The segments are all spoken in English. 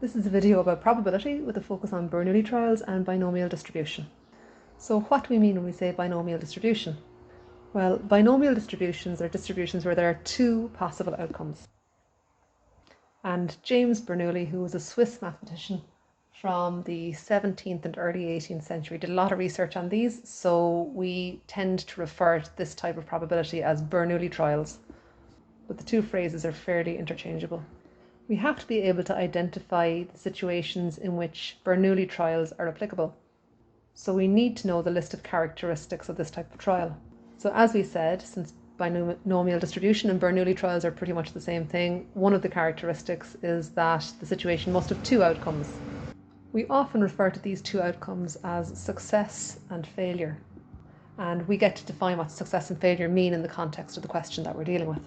This is a video about probability with a focus on Bernoulli trials and binomial distribution. So what do we mean when we say binomial distribution? Well, binomial distributions are distributions where there are two possible outcomes. And James Bernoulli, who was a Swiss mathematician from the 17th and early 18th century, did a lot of research on these, so we tend to refer to this type of probability as Bernoulli trials, but the two phrases are fairly interchangeable. We have to be able to identify the situations in which Bernoulli trials are applicable. So we need to know the list of characteristics of this type of trial. So as we said, since binomial distribution and Bernoulli trials are pretty much the same thing, one of the characteristics is that the situation must have two outcomes. We often refer to these two outcomes as success and failure. And we get to define what success and failure mean in the context of the question that we're dealing with.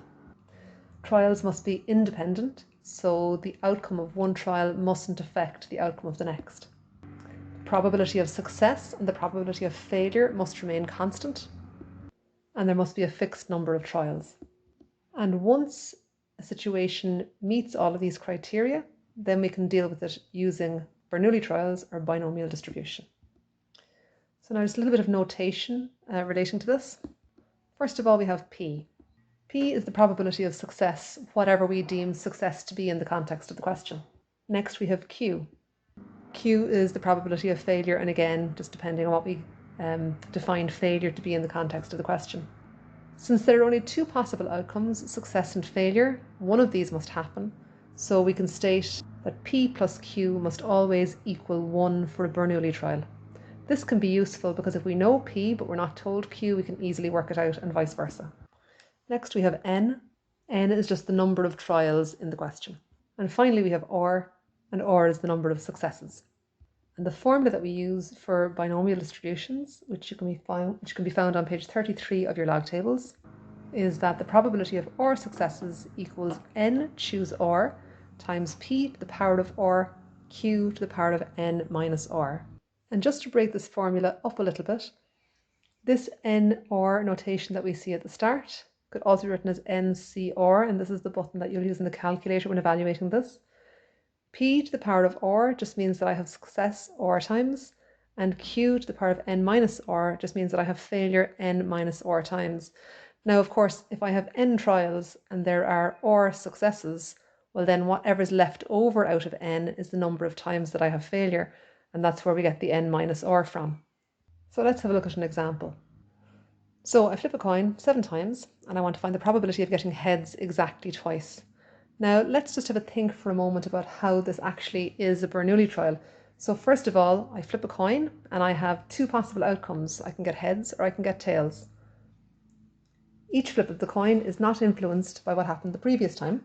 Trials must be independent, so the outcome of one trial mustn't affect the outcome of the next. The probability of success and the probability of failure must remain constant, and there must be a fixed number of trials. And once a situation meets all of these criteria, then we can deal with it using Bernoulli trials or binomial distribution. So now just a little bit of notation relating to this. First of all, we have P. P is the probability of success, whatever we deem success to be in the context of the question. Next we have Q. Q is the probability of failure, and again, just depending on what we define failure to be in the context of the question. Since there are only two possible outcomes, success and failure, one of these must happen, so we can state that P plus Q must always equal 1 for a Bernoulli trial. This can be useful because if we know P but we're not told Q, we can easily work it out, and vice versa. Next we have N. N is just the number of trials in the question. And finally we have R, and R is the number of successes. And the formula that we use for binomial distributions, which can be found on page 33 of your log tables, is that the probability of R successes equals N choose R times P to the power of R Q to the power of N minus R. And just to break this formula up a little bit, this NR notation that we see at the start could also be written as NCR, and this is the button that you'll use in the calculator when evaluating this. P to the power of R just means that I have success R times, and Q to the power of N minus R just means that I have failure N minus R times. Now, of course, if I have N trials and there are R successes, well then whatever's left over out of N is the number of times that I have failure, and that's where we get the N minus R from. So let's have a look at an example. So I flip a coin 7 times and I want to find the probability of getting heads exactly twice. Now let's just have a think for a moment about how this actually is a Bernoulli trial. So first of all, I flip a coin and I have two possible outcomes. I can get heads or I can get tails. Each flip of the coin is not influenced by what happened the previous time.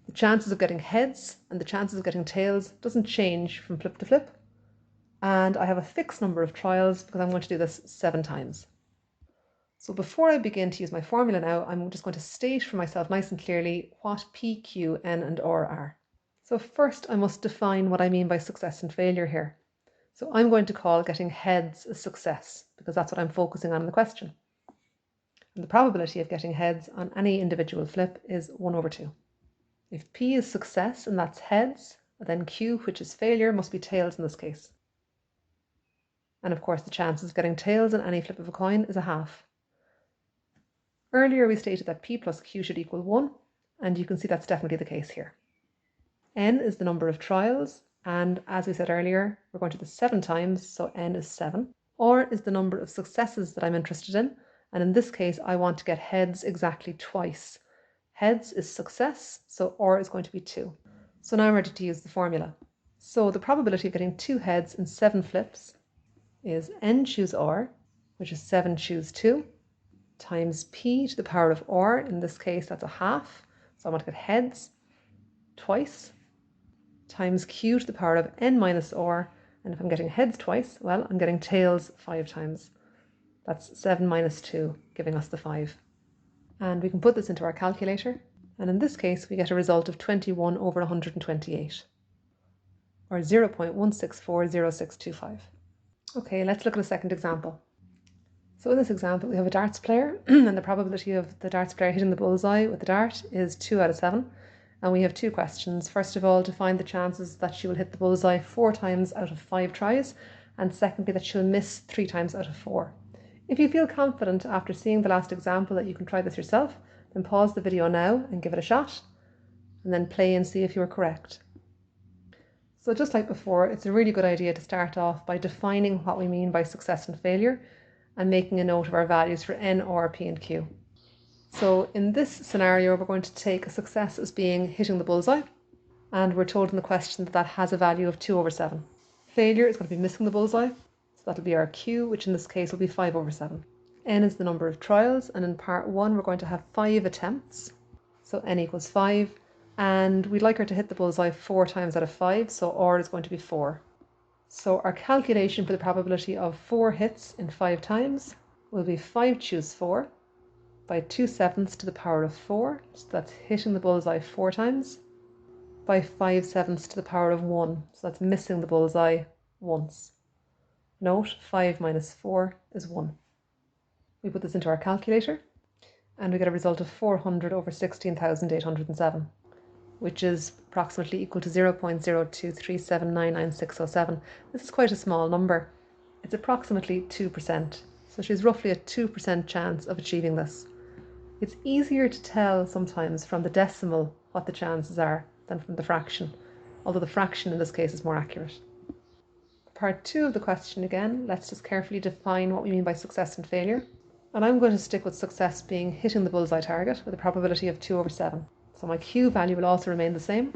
The chances of getting heads and the chances of getting tails doesn't change from flip to flip. And I have a fixed number of trials because I'm going to do this 7 times. So before I begin to use my formula now, I'm just going to state for myself nice and clearly what P, Q, N and R are. So first I must define what I mean by success and failure here. So I'm going to call getting heads a success because that's what I'm focusing on in the question. And the probability of getting heads on any individual flip is 1 over 2. If P is success and that's heads, then Q, which is failure, must be tails in this case. And of course the chances of getting tails on any flip of a coin is 1/2. Earlier we stated that P plus Q should equal 1, and you can see that's definitely the case here. N is the number of trials, and as we said earlier, we're going to do this 7 times, so N is 7. R is the number of successes that I'm interested in, and in this case I want to get heads exactly twice. Heads is success, so R is going to be 2. So now I'm ready to use the formula. So the probability of getting 2 heads in 7 flips is N choose R, which is 7 choose 2, times P to the power of R, in this case that's 1/2, so I want to get heads twice, times Q to the power of N minus R, and if I'm getting heads twice, well, I'm getting tails 5 times. That's 7 minus 2, giving us the 5. And we can put this into our calculator, and in this case we get a result of 21 over 128, or 0.1640625. Okay, let's look at a second example. So in this example, we have a darts player, and the probability of the darts player hitting the bullseye with the dart is 2 out of 7. And we have two questions. First of all, to find the chances that she will hit the bullseye 4 times out of 5 tries, and secondly, that she'll miss 3 times out of 4. If you feel confident after seeing the last example that you can try this yourself, then pause the video now and give it a shot, and then play and see if you're correct. So just like before, it's a really good idea to start off by defining what we mean by success and failure and making a note of our values for N, R, P and Q. So in this scenario, we're going to take a success as being hitting the bullseye, and we're told in the question that that has a value of 2/7. Failure is going to be missing the bullseye, so that'll be our Q, which in this case will be 5/7. N is the number of trials, and in part 1 we're going to have 5 attempts, so N equals 5, and we'd like her to hit the bullseye 4 times out of 5, so R is going to be 4. So our calculation for the probability of 4 hits in 5 times will be 5 choose 4 by 2/7 to the power of 4, so that's hitting the bullseye 4 times, by 5/7 to the power of 1, so that's missing the bullseye once. Note, 5 minus 4 is 1. We put this into our calculator, and we get a result of 400 over 16,807, which is approximately equal to 0.023799607. This is quite a small number. It's approximately 2%, so she's roughly a 2% chance of achieving this. It's easier to tell sometimes from the decimal what the chances are than from the fraction, although the fraction in this case is more accurate. Part 2 of the question again, let's just carefully define what we mean by success and failure. And I'm going to stick with success being hitting the bullseye target with a probability of 2/7. So my Q value will also remain the same,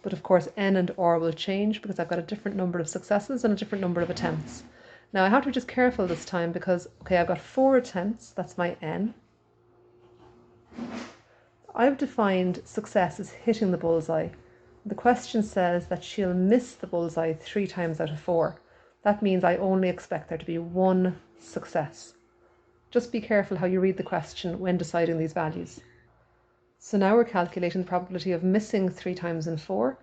but of course N and R will change because I've got a different number of successes and a different number of attempts. Now I have to be just careful this time because, okay, I've got 4 attempts, that's my N. I've defined success as hitting the bullseye. The question says that she'll miss the bullseye 3 times out of 4. That means I only expect there to be 1 success. Just be careful how you read the question when deciding these values. So now we're calculating the probability of missing 3 times in 4,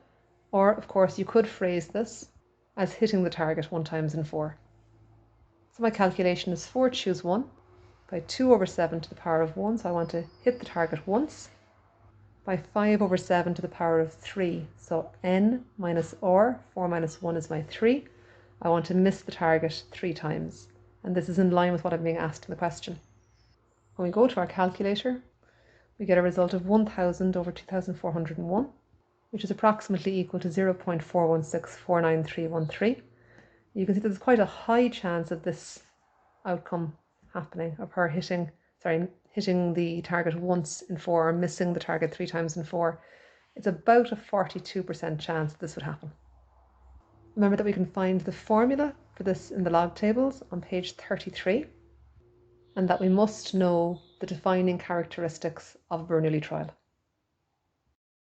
or of course you could phrase this as hitting the target 1 times in 4. So my calculation is 4 choose 1 by 2/7 to the power of 1, so I want to hit the target once, by 5/7 to the power of 3, so N minus R, 4 minus 1 is my 3. I want to miss the target 3 times, and this is in line with what I'm being asked in the question. When we go to our calculator, we get a result of 1000 over 2401, which is approximately equal to 0.4164913. You can see there's quite a high chance of this outcome happening, of her hitting the target once in 4 or missing the target 3 times in 4. It's about a 42% chance that this would happen. Remember that we can find the formula for this in the log tables on page 33, and that we must know the defining characteristics of a Bernoulli trial.